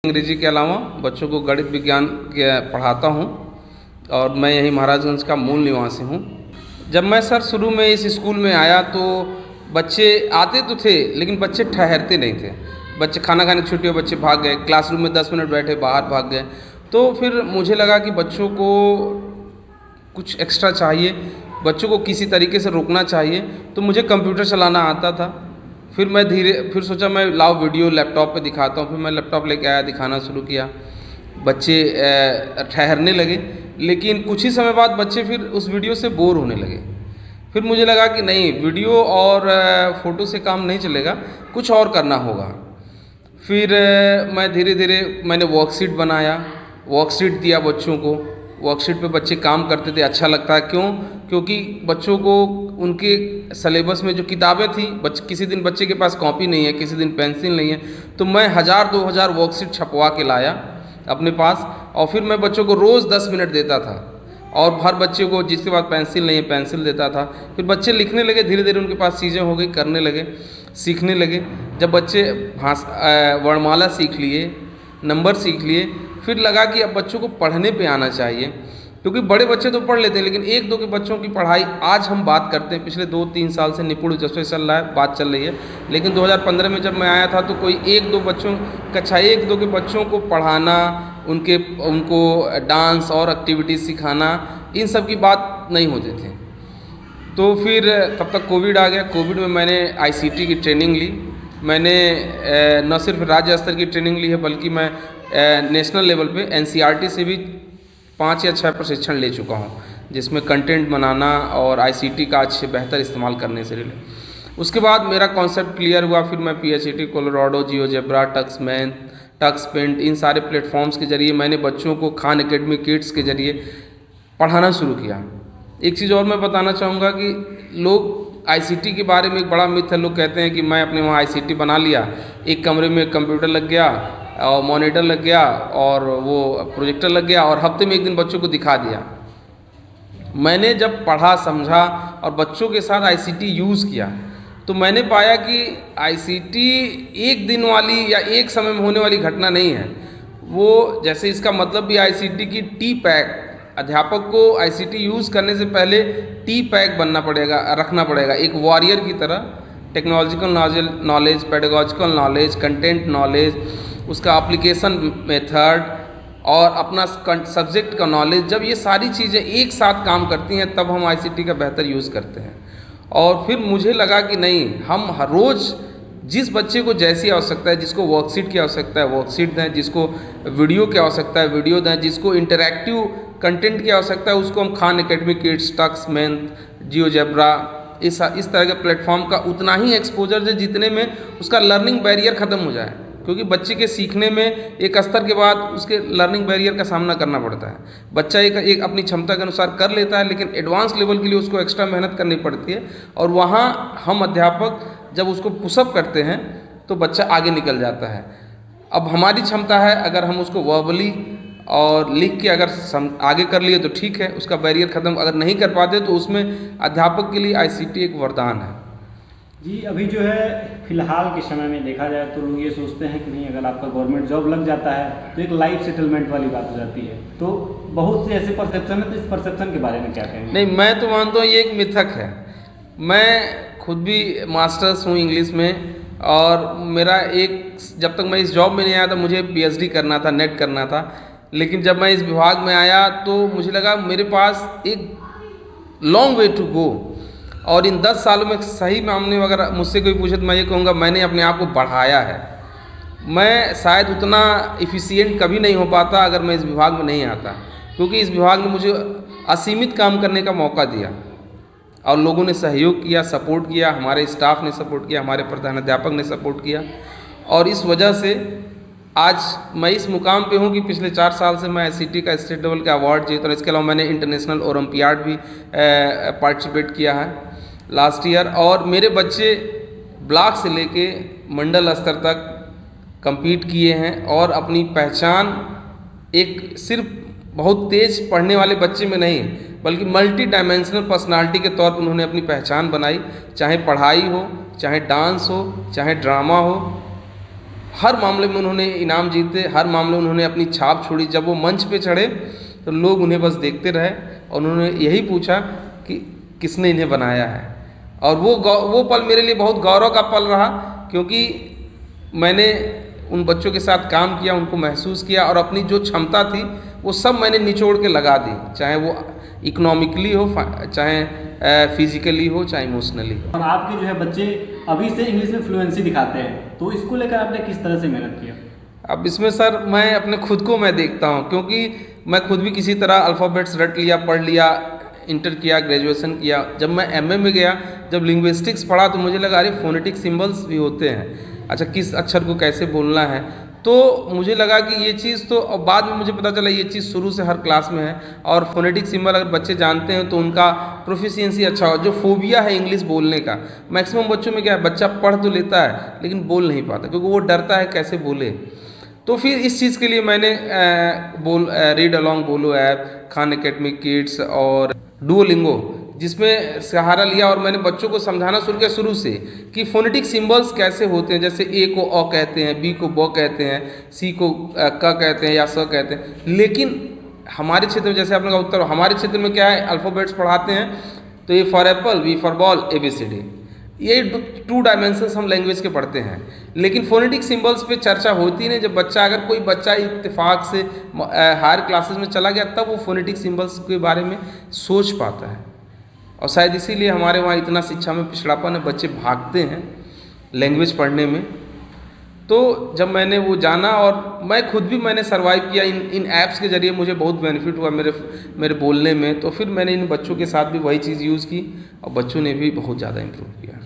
अंग्रेजी के अलावा बच्चों को गणित विज्ञान के पढ़ाता हूँ और मैं यहीं महाराजगंज का मूल निवासी हूँ। जब मैं सर शुरू में इस स्कूल में आया तो बच्चे आते तो थे लेकिन बच्चे ठहरते नहीं थे। बच्चे खाना खाने की छुट्टी हो बच्चे भाग गए, क्लासरूम में 10 मिनट बैठे बाहर भाग गए। तो फिर मुझे लगा कि बच्चों को कुछ एक्स्ट्रा चाहिए, बच्चों को किसी तरीके से रोकना चाहिए। तो मुझे कंप्यूटर चलाना आता था। फिर सोचा मैं लाओ वीडियो लैपटॉप पे दिखाता हूँ। फिर मैं लैपटॉप लेके आया, दिखाना शुरू किया। बच्चे ठहरने लगे, लेकिन कुछ ही समय बाद बच्चे फिर उस वीडियो से बोर होने लगे। फिर मुझे लगा कि नहीं, वीडियो और फ़ोटो से काम नहीं चलेगा, कुछ और करना होगा। फिर मैं धीरे धीरे मैंने वर्कशीट बनाया, वर्कशीट दिया बच्चों को। वर्कशीट पे बच्चे काम करते थे, अच्छा लगता है। क्यों? क्योंकि बच्चों को उनके सिलेबस में जो किताबें थी, किसी दिन बच्चे के पास कॉपी नहीं है, किसी दिन पेंसिल नहीं है, तो मैं 1000-2000 वर्कशीट छपवा के लाया अपने पास और फिर मैं बच्चों को रोज़ 10 मिनट देता था और हर बच्चे को जिसके पास पेंसिल नहीं है पेंसिल देता था। फिर बच्चे लिखने लगे, धीरे धीरे उनके पास चीज़ें हो गई, करने लगे, सीखने लगे। जब बच्चे वर्णमाला सीख लिए, नंबर सीख लिए, फिर लगा कि अब बच्चों को पढ़ने पे आना चाहिए। क्योंकि बड़े बच्चे तो पढ़ लेते हैं लेकिन एक दो के बच्चों की पढ़ाई आज हम बात करते हैं। पिछले 2-3 साल से निपुण जैसे चल रहा है, बात चल रही है, लेकिन 2015 में जब मैं आया था तो कोई एक दो बच्चों कक्षा 1-2 के बच्चों को पढ़ाना, उनको डांस और एक्टिविटीज़ सिखाना, इन सब की बात नहीं होती थी। तो फिर तब तक कोविड आ गया। कोविड में मैंने ICT की ट्रेनिंग ली। मैंने न सिर्फ राज्य स्तर की ट्रेनिंग ली है बल्कि मैं नेशनल लेवल पे NCERT से भी 5 या 6 प्रशिक्षण ले चुका हूँ, जिसमें कंटेंट बनाना और ICT का अच्छे बेहतर इस्तेमाल करने से रिलेटेड। उसके बाद मेरा कॉन्सेप्ट क्लियर हुआ। फिर मैं PHET, Colorado, GeoGebra, Tux Paint, इन सारे प्लेटफॉर्म्स के जरिए मैंने बच्चों को खान एकेडमी किड्स के जरिए पढ़ाना शुरू किया। एक चीज़ और मैं बताना चाहूँगा कि लोग ICT के बारे में एक बड़ा मिथ है। लोग कहते हैं कि मैं अपने वहाँ ICT बना लिया, एक कमरे में कंप्यूटर लग गया और मॉनिटर लग गया और वो प्रोजेक्टर लग गया और हफ्ते में एक दिन बच्चों को दिखा दिया। मैंने जब पढ़ा, समझा और बच्चों के साथ ICT यूज़ किया तो मैंने पाया कि ICT एक दिन वाली या एक समय में होने वाली घटना नहीं है। वो जैसे इसका मतलब भी ICT की T-पैक, अध्यापक को ICT यूज़ करने से पहले T-पैक बनना पड़ेगा, रखना पड़ेगा, एक वॉरियर की तरह। Technological knowledge, pedagogical knowledge, content knowledge, उसका एप्लीकेशन मेथड और अपना सब्जेक्ट का नॉलेज, जब ये सारी चीज़ें एक साथ काम करती हैं तब हम ICT का बेहतर यूज़ करते हैं। और फिर मुझे लगा कि नहीं, हम हर रोज़ जिस बच्चे को जैसी आवश्यकता है, जिसको वर्कशीट की आवश्यकता है वर्कशीट दें, जिसको वीडियो की आवश्यकता है वीडियो दें, जिसको इंटरैक्टिव कंटेंट की आवश्यकता है उसको हम Khan academy kids, tux math, GeoGebra, इस तरह के प्लेटफॉर्म का उतना ही एक्सपोजर दे जितने में उसका लर्निंग बैरियर ख़त्म हो जाए। क्योंकि बच्चे के सीखने में एक स्तर के बाद उसके लर्निंग बैरियर का सामना करना पड़ता है। बच्चा एक अपनी क्षमता के अनुसार कर लेता है लेकिन एडवांस लेवल के लिए उसको एक्स्ट्रा मेहनत करनी पड़ती है और वहाँ हम अध्यापक जब उसको पुशअप करते हैं तो बच्चा आगे निकल जाता है। अब हमारी क्षमता है, अगर हम उसको वर्बली और लिख के अगर आगे कर लिए तो ठीक है, उसका बैरियर ख़त्म। अगर नहीं कर पाते तो उसमें अध्यापक के लिए ICT एक वरदान है। जी, अभी जो है फ़िलहाल के समय में देखा जाए तो लोग ये सोचते हैं कि नहीं, अगर आपका गवर्नमेंट जॉब लग जाता है तो एक लाइफ सेटलमेंट वाली बात हो जाती है। तो बहुत से ऐसे परसेप्शन है, तो इस परसेप्शन के बारे में क्या कहेंगे? नहीं, मैं तो मानता हूँ ये एक मिथक है। मैं खुद भी मास्टर्स हूँ इंग्लिश में और मेरा जब तक मैं इस जॉब में नहीं आया था मुझे PhD करना था, नेट करना था। लेकिन जब मैं इस विभाग में आया तो मुझे लगा मेरे पास एक लॉन्ग वे टू गो और इन 10 सालों में सही मामले में अगर मुझसे कोई पूछे तो मैं ये कहूँगा मैंने अपने आप को बढ़ाया है। मैं शायद उतना एफिशिएंट कभी नहीं हो पाता अगर मैं इस विभाग में नहीं आता, क्योंकि इस विभाग ने मुझे असीमित काम करने का मौका दिया और लोगों ने सहयोग किया, सपोर्ट किया, हमारे स्टाफ ने सपोर्ट किया, हमारे प्रधानाध्यापक ने सपोर्ट किया और इस वजह से आज मैं इस मुकाम पे हूँ कि पिछले 4 साल से मैं ICT का स्टेट लेवल का अवार्ड जीता। इसके अलावा मैंने इंटरनेशनल ओलंपियाड भी पार्टिसिपेट किया है लास्ट ईयर और मेरे बच्चे ब्लॉक से लेके मंडल स्तर तक compete किए हैं और अपनी पहचान एक सिर्फ बहुत तेज़ पढ़ने वाले बच्चे में नहीं बल्कि मल्टी डायमेंशनल पर्सनालिटी के तौर पर उन्होंने अपनी पहचान बनाई। चाहे पढ़ाई हो, चाहे डांस हो, चाहे ड्रामा हो, हर मामले में उन्होंने इनाम जीते, हर मामले में उन्होंने अपनी छाप छोड़ी। जब वो मंच पे चढ़े तो लोग उन्हें बस देखते रहे और उन्होंने यही पूछा कि किसने इन्हें बनाया है। और वो पल मेरे लिए बहुत गौरव का पल रहा, क्योंकि मैंने उन बच्चों के साथ काम किया, उनको महसूस किया और अपनी जो क्षमता थी वो सब मैंने निचोड़ के लगा दी, चाहे वो इकोनॉमिकली हो, चाहे फिजिकली हो, चाहे इमोशनली हो। और आपके जो है बच्चे अभी से इंग्लिश में फ्लुएंसी दिखाते हैं, तो इसको लेकर आपने किस तरह से मेहनत किया? अब इसमें सर मैं अपने खुद को मैं देखता हूँ, क्योंकि मैं खुद भी किसी तरह अल्फ़ाबेट्स रट लिया, पढ़ लिया, इंटर किया, ग्रेजुएशन किया। जब मैं एमए में गया, जब लिंग्विस्टिक्स पढ़ा तो मुझे लगा अरे फोनेटिक सिंबल्स भी होते हैं, अच्छा किस अक्षर को कैसे बोलना है। तो मुझे लगा कि ये चीज़ तो, और बाद में मुझे पता चला ये चीज़ शुरू से हर क्लास में है। और फोनेटिक सिंबल अगर बच्चे जानते हैं तो उनका प्रोफिशिएंसी अच्छा हो। जो फोबिया है इंग्लिश बोलने का, मैक्सिमम बच्चों में क्या है, बच्चा पढ़ तो लेता है लेकिन बोल नहीं पाता, क्योंकि वो डरता है कैसे बोले। तो फिर इस चीज़ के लिए मैंने रीड अलॉन्ग बोलो ऐप, खान एकेडमी किड्स और डुओलिंगो, जिसमें सहारा लिया और मैंने बच्चों को समझाना शुरू किया शुरू से कि फोनेटिक सिंबल्स कैसे होते हैं। जैसे ए को अ कहते हैं, बी को ब कहते हैं, सी को क कहते हैं या स कहते हैं। लेकिन हमारे क्षेत्र में, जैसे आपने कहा उत्तर, हमारे क्षेत्र में क्या है, अल्फ़ाबेट्स पढ़ाते हैं तो A for apple, B for ball, ABCD, ये 2 डायमेंशंस हम लैंग्वेज के पढ़ते हैं। लेकिन फोनेटिक सिंबल्स पे चर्चा होती नहीं। जब बच्चा, अगर कोई बच्चा इत्तेफाक से हायर क्लासेस में चला गया, तब वो फोनेटिक सिंबल्स के बारे में सोच पाता है। और शायद इसीलिए हमारे वहाँ इतना शिक्षा में पिछड़ापन है, बच्चे भागते हैं लैंग्वेज पढ़ने में। तो जब मैंने वो जाना और मैं खुद भी मैंने सर्वाइव किया इन ऐप्स के ज़रिए, मुझे बहुत बेनिफिट हुआ मेरे बोलने में। तो फिर मैंने इन बच्चों के साथ भी वही चीज़ यूज़ की और बच्चों ने भी बहुत ज़्यादा इम्प्रूव किया।